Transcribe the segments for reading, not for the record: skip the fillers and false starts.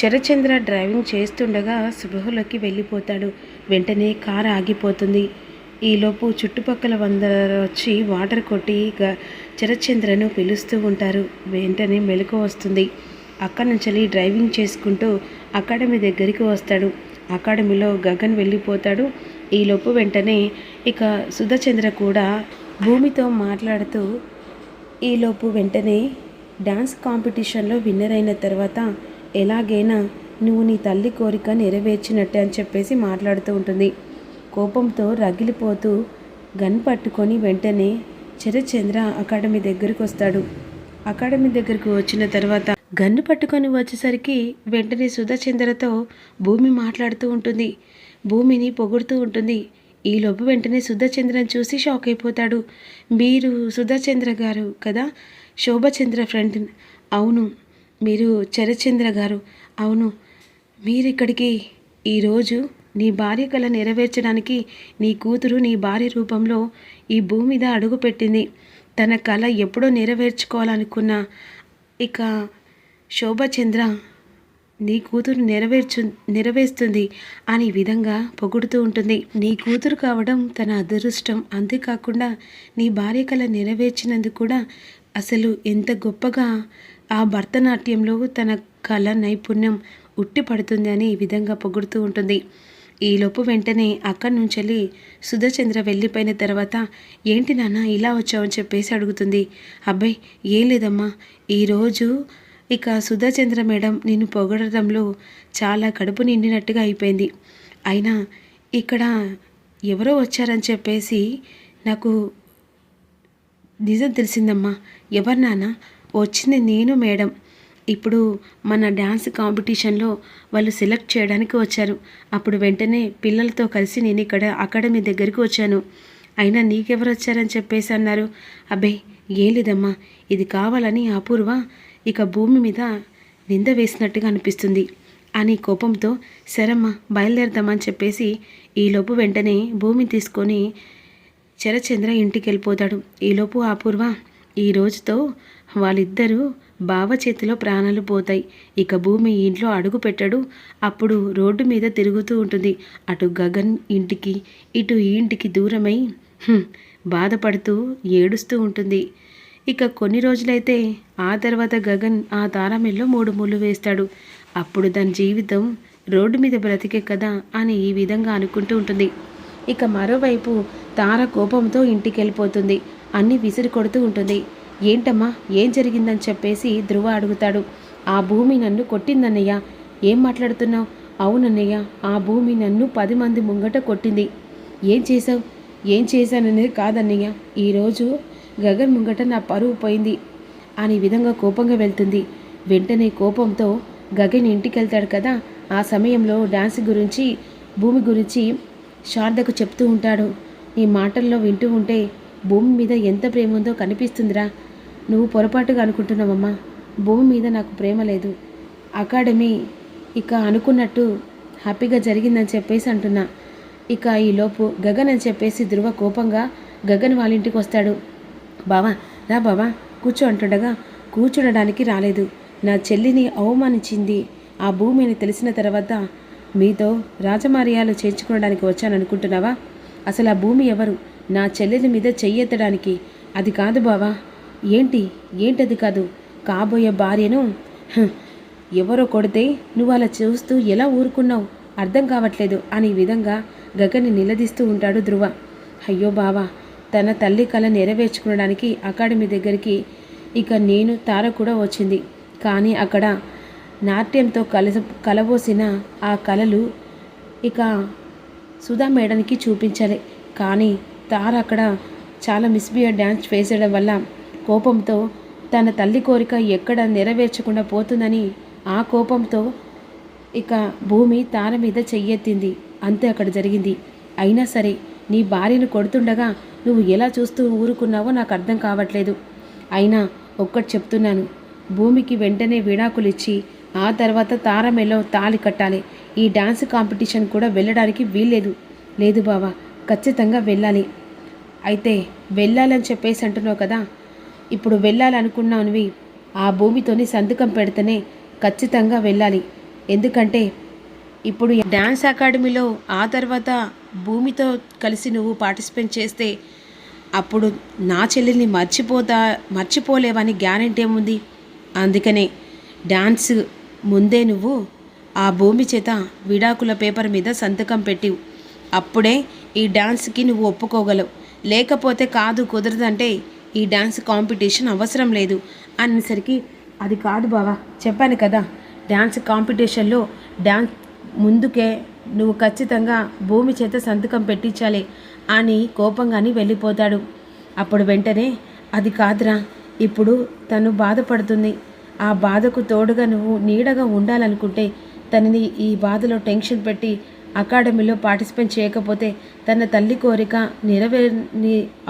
Sarathchandra driving చేస్తుండగా స్పృహలోకి వెళ్ళిపోతాడు. వెంటనే కారు ఆగిపోతుంది. ఈలోపు చుట్టుపక్కల వందరు వచ్చి వాటర్ కొట్టి శరత్చంద్రను పిలుస్తూ ఉంటారు. వెంటనే మెలకువ వస్తుంది. అక్కడి నుంచి డ్రైవింగ్ చేసుకుంటూ అకాడమీ దగ్గరికి వస్తాడు. అకాడమీలో గగన్ వెళ్ళిపోతాడు. ఈలోపు వెంటనే ఇక సుధచంద్ర కూడా భూమితో మాట్లాడుతూ ఈలోపు వెంటనే డ్యాన్స్ కాంపిటీషన్లో విన్నర్ అయిన తర్వాత ఎలాగైనా నువ్వు నీ తల్లి కోరిక నెరవేర్చినట్టే అని చెప్పేసి మాట్లాడుతూ ఉంటుంది. కోపంతో రగిలిపోతూ గన్ పట్టుకొని వెంటనే శరత్చంద్ర అకాడమీ దగ్గరికి వస్తాడు. అకాడమీ దగ్గరికి వచ్చిన తర్వాత గన్ను పట్టుకొని వచ్చేసరికి వెంటనే సుధచంద్రతో భూమి మాట్లాడుతూ ఉంటుంది. భూమిని పొగుడుతూ ఉంటుంది. ఈలోపు వెంటనే సుధచంద్రని చూసి షాక్ అయిపోతాడు. మీరు సుధచంద్ర గారు కదా, శోభచంద్ర ఫ్రెండ్? అవును. మీరు శరత్చంద్ర గారు? అవును. మీరు ఇక్కడికి ఈరోజు నీ భార్య కల నెరవేర్చడానికి నీ కూతురు నీ భార్య రూపంలో ఈ భూమి మీద అడుగు పెట్టింది. తన కళ ఎప్పుడో నెరవేర్చుకోవాలనుకున్న ఇక శోభచంద్ర నీ కూతురు నెరవేరుస్తుంది అని విధంగా పొగుడుతూ ఉంటుంది. నీ కూతురు కావడం తన అదృష్టం. అంతేకాకుండా నీ భార్య కళ నెరవేర్చినందుకు కూడా అసలు ఎంత గొప్పగా ఆ భరతనాట్యంలో తన కళ నైపుణ్యం ఉట్టి పడుతుంది అని ఈ విధంగా పొగుడుతూ ఉంటుంది. ఈలోపు వెంటనే అక్కడి నుంచి సుధచంద్ర వెళ్ళిపోయిన తర్వాత ఏంటి నాన్న ఇలా వచ్చావని చెప్పేసి అడుగుతుంది. అబ్బాయి ఏం లేదమ్మా, ఈరోజు ఇక సుధచంద్ర మేడం నిన్ను పొగడడంలో చాలా కడుపు నిండినట్టుగా అయిపోయింది. అయినా ఇక్కడ ఎవరో వచ్చారని చెప్పేసి నాకు నిజం తెలిసిందమ్మా. ఎవరు నాన్న? వచ్చింది నేను మేడం. ఇప్పుడు మన డ్యాన్స్ కాంపిటీషన్లో వాళ్ళు సెలెక్ట్ చేయడానికి వచ్చారు. అప్పుడు వెంటనే పిల్లలతో కలిసి నేను ఇక్కడ అకాడమీ దగ్గరికి వచ్చాను. అయినా నీకెవరు వచ్చారని చెప్పేసి అన్నారు. అబ్బే ఏం లేదమ్మా, ఇది కావాలని అపూర్వ ఇక భూమి మీద నింద వేసినట్టుగా అనిపిస్తుంది అని కోపంతో సరమ్మా బయలుదేరదామని చెప్పేసి ఈలోపు వెంటనే భూమిని తీసుకొని శరత్చంద్ర ఇంటికి వెళ్ళిపోతాడు. ఈలోపు అపూర్వ ఈ రోజుతో వాళ్ళిద్దరూ బావ చేతిలో ప్రాణాలు పోతాయి. ఇక భూమి ఇంట్లో అడుగు పెట్టడు. అప్పుడు రోడ్డు మీద తిరుగుతూ ఉంటుంది. అటు గగన్ ఇంటికి ఇటు ఈ ఇంటికి దూరమై బాధపడుతూ ఏడుస్తూ ఉంటుంది. ఇక కొన్ని రోజులైతే ఆ తర్వాత గగన్ ఆ తారామెల్లో 3 ముళ్ళు వేస్తాడు. అప్పుడు దాని జీవితం రోడ్డు మీద బ్రతికే కదా అని ఈ విధంగా అనుకుంటూ ఉంటుంది. ఇక మరోవైపు తార కోపంతో ఇంటికి వెళ్ళిపోతుంది. అన్నీ విసిరి కొడుతూ ఉంటుంది. ఏంటమ్మా ఏం జరిగిందని చెప్పేసి ధ్రువ అడుగుతాడు. ఆ భూమి నన్ను కొట్టిందన్నయ్య. ఏం మాట్లాడుతున్నావు? అవునన్నయ్య, ఆ భూమి నన్ను 10 మంది ముంగట కొట్టింది. ఏం చేసావు? ఏం చేశాననేది కాదన్నయ్య, ఈరోజు గగన్ ముంగట నా పరువు పోయింది అని విధంగా కోపంగా వెళ్తుంది. వెంటనే కోపంతో గగన్ ఇంటికి వెళ్తాడు కదా, ఆ సమయంలో డ్యాన్స్ గురించి భూమి గురించి శారదకు చెప్తూ ఉంటాడు. నీ మాటల్లో వింటూ ఉంటే భూమి మీద ఎంత ప్రేమ ఉందో కనిపిస్తుందిరా. నువ్వు పొరపాటుగా అనుకుంటున్నావమ్మా, భూమి మీద నాకు ప్రేమ లేదు. అకాడమీ ఇక అనుకున్నట్టు హ్యాపీగా జరిగిందని చెప్పేసి అంటున్నా. ఇక ఈలోపు గగన్ అని చెప్పేసి ధ్రువ కోపంగా గగన్ వాళ్ళ ఇంటికి వస్తాడు. బావా రా బావా కూర్చో అంటుండగా కూర్చునడానికి రాలేదు. నా చెల్లిని అవమానించింది ఆ భూమి అని తెలిసిన తర్వాత మీతో రాజమార్యాలు చేర్చుకోవడానికి వచ్చాననుకుంటున్నావా? అసలు ఆ భూమి ఎవరు? నా చెల్లెలి మీద చెయ్యెత్తడానికి. అది కాదు బావా. ఏంటది కాదు? కాబోయే భార్యను ఎవరో కొడితే నువ్వు అలా చూస్తూ ఎలా ఊరుకున్నావు? అర్థం కావట్లేదు అని విధంగా గగన్ని నిలదీస్తూ ఉంటాడు ధ్రువ. అయ్యో బావా, తన తల్లి కళ నెరవేర్చుకోవడానికి అకాడమీ దగ్గరికి ఇక నేను తార కూడా వచ్చింది. కానీ అక్కడ నాట్యంతో కలబోసిన ఆ కళలు ఇక సుధా మేడానికి చూపించాలి. కానీ తార అక్కడ చాలా మిస్బిహేవ్ డ్యాన్స్ వేసేయడం వల్ల కోపంతో తన తల్లి కోరిక ఎక్కడ నెరవేర్చకుండా పోతుందని ఆ కోపంతో ఇక భూమి తార మీద చెయ్యెత్తింది. అంతే అక్కడ జరిగింది. అయినా సరే నీ భార్యను కొడుతుండగా నువ్వు ఎలా చూస్తూ ఊరుకున్నావో నాకు అర్థం కావట్లేదు. అయినా ఒక్కటి చెప్తున్నాను, భూమికి వెంటనే విడాకులు ఇచ్చి ఆ తర్వాత తార మెల్లో తాళి కట్టాలి. ఈ డాన్స్ కాంపిటీషన్ కూడా వెళ్ళడానికి వీల్లేదు. లేదు బావా, ఖచ్చితంగా వెళ్ళాలి. అయితే వెళ్ళాలని చెప్పేసి అంటున్నావు కదా, ఇప్పుడు వెళ్ళాలనుకున్నానువి ఆ భూమితోని సంతకం పెడితేనే ఖచ్చితంగా వెళ్ళాలి. ఎందుకంటే ఇప్పుడు డ్యాన్స్ అకాడమీలో ఆ తర్వాత భూమితో కలిసి నువ్వు పార్టిసిపేట్ చేస్తే అప్పుడు నా చెల్లెల్ని మర్చిపోలేవని గ్యారెంటీ ఏముంది? అందుకనే డ్యాన్స్ ముందే నువ్వు ఆ భూమి చేత విడాకుల పేపర్ మీద సంతకం పెట్టివు. అప్పుడే ఈ డ్యాన్స్కి నువ్వు ఒప్పుకోగలవు. లేకపోతే కాదు, కుదరదంటే ఈ డ్యాన్స్ కాంపిటీషన్ అవసరం లేదు అనేసరికి, అది కాదు బావా, చెప్పాను కదా డ్యాన్స్ కాంపిటీషన్లో డ్యాన్స్ ముందుకే నువ్వు ఖచ్చితంగా భూమి చేత సంతకం పెట్టించాలి అని కోపంగాని వెళ్ళిపోతాడు. అప్పుడు వెంటనే, అది కాదురా, ఇప్పుడు తను బాధపడుతుంది, ఆ బాధకు తోడుగా నువ్వు నీడగా ఉండాలనుకుంటే తనని ఈ బాధలో టెన్షన్ పెట్టి అకాడమీలో పార్టిసిపేట్ చేయకపోతే తన తల్లి కోరిక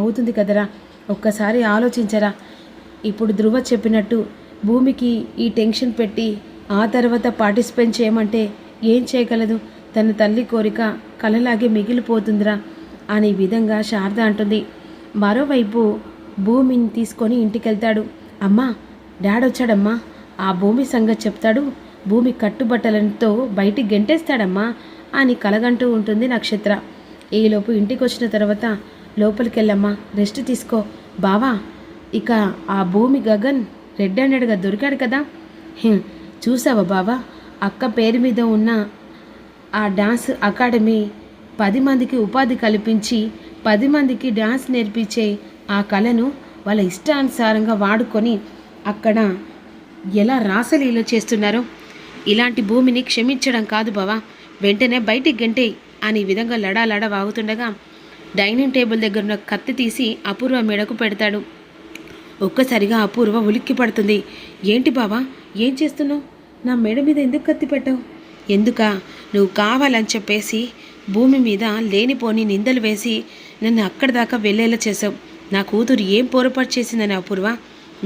అవుతుంది కదరా, ఒక్కసారి ఆలోచించరా. ఇప్పుడు ధృవ చెప్పినట్టు భూమికి ఈ టెన్షన్ పెట్టి ఆ తర్వాత పార్టిసిపేట్ చేయమంటే ఏం చేయగలదు? తన తల్లి కోరిక కలలాగే మిగిలిపోతుందిరా అనే విధంగా శారద అంటుంది. మరోవైపు భూమిని తీసుకొని ఇంటికెళ్తాడు. అమ్మా, డాడ్ వచ్చాడమ్మా, ఆ భూమి సంగతి చెప్తాడు, భూమి కట్టుబట్టలతో బయటికి గెంటేస్తాడమ్మా అని కలగంటూ ఉంటుంది నక్షత్ర. ఈలోపు ఇంటికి వచ్చిన తర్వాత, లోపలికి వెళ్ళమ్మా, రెస్ట్ తీసుకో బావా, ఇక ఆ భూమి గగన్ రెడ్ హ్యాండెడ్గా దొరికాడు కదా, చూసావా బావా, అక్క పేరు మీద ఉన్న ఆ డ్యాన్స్ అకాడమీ 10 మందికి ఉపాధి కల్పించి 10 మందికి డ్యాన్స్ నేర్పించే ఆ కళను వాళ్ళ ఇష్టానుసారంగా వాడుకొని అక్కడ ఎలా రాసలీల చేస్తున్నారో, ఇలాంటి భూమిని క్షమించడం కాదు బావా, వెంటనే బయటికి గంటే అని విధంగా లడా వాగుతుండగా డైనింగ్ టేబుల్ దగ్గర ఉన్న కత్తి తీసి అపూర్వ మెడకు పెడతాడు. ఒక్కసారిగా అపూర్వ ఉలిక్కి పడుతుంది. ఏంటి బావా, ఏం చేస్తున్నావు? నా మెడ మీద ఎందుకు కత్తి పెట్టావు? ఎందుక, నువ్వు కావాలని చెప్పేసి భూమి మీద లేనిపోని నిందలు వేసి నన్ను అక్కడి దాకా వెళ్ళేలా చేసావు. నా కూతురు ఏం పొరపాటు చేసిందని అపూర్వ,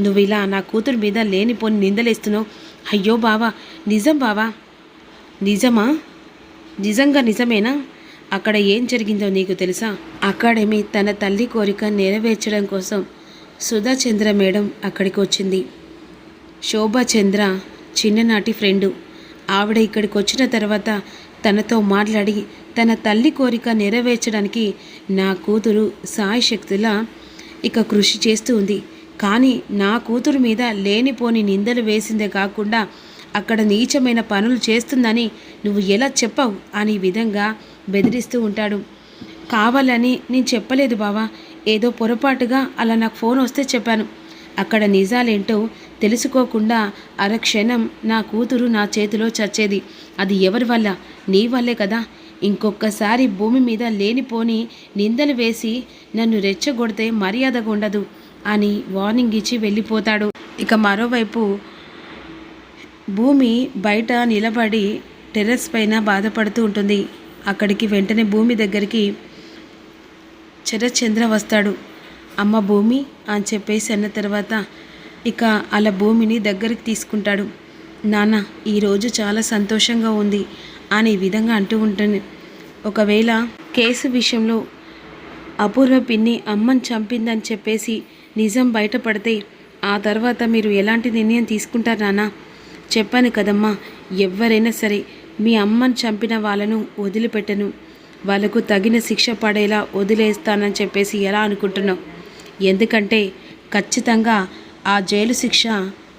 నువ్వు ఇలా నా కూతురు మీద లేనిపోని నిందలేస్తున్నావు? అయ్యో బావా, నిజం బావా, నిజమా? నిజంగా నిజమేనా? అక్కడ ఏం జరిగిందో నీకు తెలుసా? అకాడమీ తన తల్లి కోరిక నెరవేర్చడం కోసం సుధాచంద్ర మేడం అక్కడికి వచ్చింది. శోభాచంద్ర చిన్ననాటి ఫ్రెండు. ఆవిడ ఇక్కడికి వచ్చిన తర్వాత తనతో మాట్లాడి తన తల్లి కోరిక నెరవేర్చడానికి నా కూతురు సాయశక్తులా ఇక కృషి చేస్తూ ఉంది. కానీ నా కూతురు మీద లేనిపోని నిందలు వేసిందే కాకుండా అక్కడ నీచమైన పనులు చేస్తుందని నువ్వు ఎలా చెప్పావు అని విధంగా బెదిరిస్తూ ఉంటాడు. కావాలని నేను చెప్పలేదు బావా, ఏదో పొరపాటుగా అలా నాకు ఫోన్ వస్తే చెప్పాను. అక్కడ నిజాలేంటో తెలుసుకోకుండా అరక్షణం నా కూతురు నా చేతిలో చచ్చేది. అది ఎవరి వల్ల? నీ వల్లే కదా. ఇంకొకసారి భూమి మీద లేనిపోని నిందలు వేసి నన్ను రెచ్చగొడితే మర్యాదగా ఉండదు అని వార్నింగ్ ఇచ్చి వెళ్ళిపోతాడు. ఇక మరోవైపు భూమి బయట నిలబడి టెర్రస్ పైన బాధపడుతూ ఉంటుంది. అక్కడికి వెంటనే భూమి దగ్గరికి శరత్చంద్ర వస్తాడు. అమ్మ భూమి అని చెప్పేసి అన్న తర్వాత ఇక అలా భూమిని దగ్గరికి తీసుకుంటాడు. నాన్న, ఈరోజు చాలా సంతోషంగా ఉంది అని విధంగా అంటూ ఉంటుంది. ఒకవేళ కేసు విషయంలో అపూర్వ పిన్ని అమ్మని చంపిందని చెప్పేసి నిజం బయటపడితే ఆ తర్వాత మీరు ఎలాంటి నిర్ణయం తీసుకుంటారు నాన్న? చెప్పాను కదమ్మా, ఎవరైనా సరే మీ అమ్మని చంపిన వాళ్ళను వదిలిపెట్టను, వాళ్ళకు తగిన శిక్ష పడేలా వదిలేస్తానని చెప్పేసి ఎలా అనుకుంటున్నావు? ఎందుకంటే ఖచ్చితంగా ఆ జైలు శిక్ష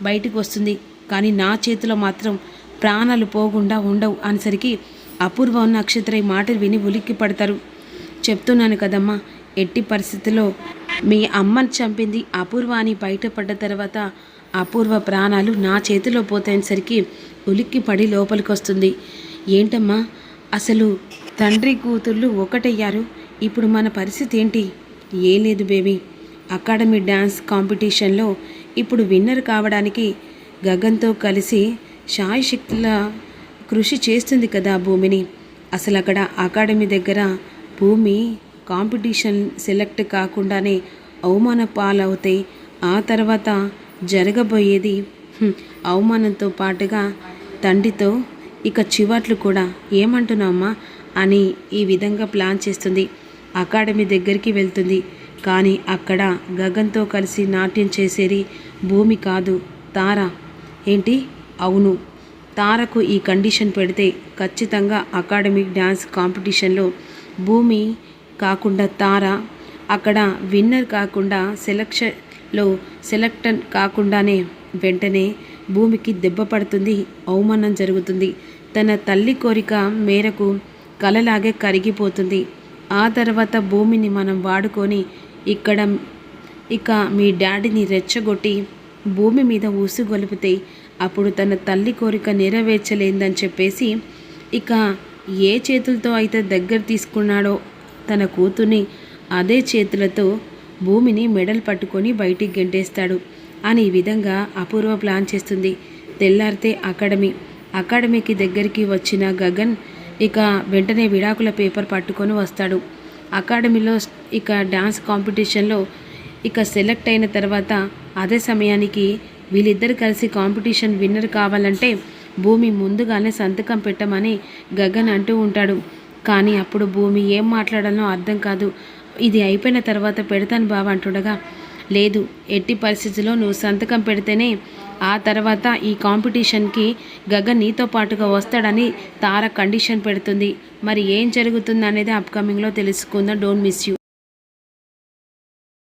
బయటికి వస్తుంది, కానీ నా చేతిలో మాత్రం ప్రాణాలు పోకుండా ఉండవు అనేసరికి అపూర్వ నక్షత్ర ఈ మాటలు విని ఉలిక్కి పడతారు. చెప్తున్నాను కదమ్మా, ఎట్టి పరిస్థితుల్లో మీ అమ్మని చంపింది అపూర్వ అని బయటపడ్డ తర్వాత అపూర్వ ప్రాణాలు నా చేతిలో పోతాయనేసరికి ఉలిక్కి పడి లోపలికి వస్తుంది. ఏంటమ్మా, అసలు తండ్రి కూతుళ్ళు ఒకటయ్యారు, ఇప్పుడు మన పరిస్థితి ఏంటి? ఏం లేదు బేబీ, అకాడమీ డ్యాన్స్ కాంపిటీషన్లో ఇప్పుడు విన్నర్ కావడానికి గగన్తో కలిసి శాయశక్తుల కృషి చేస్తుంది కదా భూమిని. అసలు అక్కడ అకాడమీ దగ్గర భూమి కాంపిటీషన్ సెలెక్ట్ కాకుండానే అవమాన పాలవుతాయి. ఆ తర్వాత జరగబోయేది అవమానంతో పాటుగా తండ్రితో ఇక చివాట్లు కూడా. ఏమంటున్నామ్మా అని ఈ విధంగా ప్లాన్ చేస్తుంది. అకాడమీ దగ్గరికి వెళ్తుంది. కానీ అక్కడ గగన్తో కలిసి నాట్యం చేసేది భూమి కాదు, తార. ఏంటి? అవును, తారకు ఈ కండిషన్ పెడితే ఖచ్చితంగా అకాడమిక్ డ్యాన్స్ కాంపిటీషన్లో భూమి కాకుండా తార అక్కడ విన్నర్ కాకుండా సెలెక్ట్ కాకుండానే వెంటనే భూమికి దెబ్బ పడుతుంది, అవమానం జరుగుతుంది. తన తల్లి కోరిక మేరకు కలలాగే కరిగిపోతుంది. ఆ తర్వాత భూమిని మనం వాడుకొని ఇక మీ డాడీని రెచ్చగొట్టి భూమి మీద ఊసుగొలిపితే అప్పుడు తన తల్లి కోరిక నెరవేర్చలేదని చెప్పేసి ఇక ఏ చేతులతో అయితే దగ్గర తీసుకున్నాడో తన కూతుర్ని అదే చేతులతో భూమిని మెడల్ పట్టుకొని బయటికి గెంటేస్తాడు అని ఈ విధంగా అపూర్వ ప్లాన్ చేస్తుంది. తెల్లారితే అకాడమీకి దగ్గరికి వచ్చిన గగన్ ఇక వెంటనే విడాకుల పేపర్ పట్టుకొని వస్తాడు. అకాడమీలో ఇక డ్యాన్స్ కాంపిటీషన్లో ఇక సెలెక్ట్ అయిన తర్వాత అదే సమయానికి వీళ్ళిద్దరు కలిసి కాంపిటీషన్ విన్నర్ కావాలంటే భూమి ముందుగానే సంతకం పెట్టమని గగన్ అంటూ ఉంటాడు. కానీ అప్పుడు భూమి ఏం మాట్లాడాలో అర్థం కాదు. ఇది అయిపోయిన తర్వాత పెడతాను బావ అంటుండగా, లేదు, ఎట్టి పరిస్థితుల్లో నువ్వు సంతకం పెడితేనే ఆ తర్వాత ఈ కాంపిటీషన్కి గగన్ నీతో పాటుగా వస్తాడని తార కండిషన్ పెడుతుంది. మరి ఏం జరుగుతుంది అనేది అప్కమింగ్లో తెలుసుకుందాం. Don't miss you.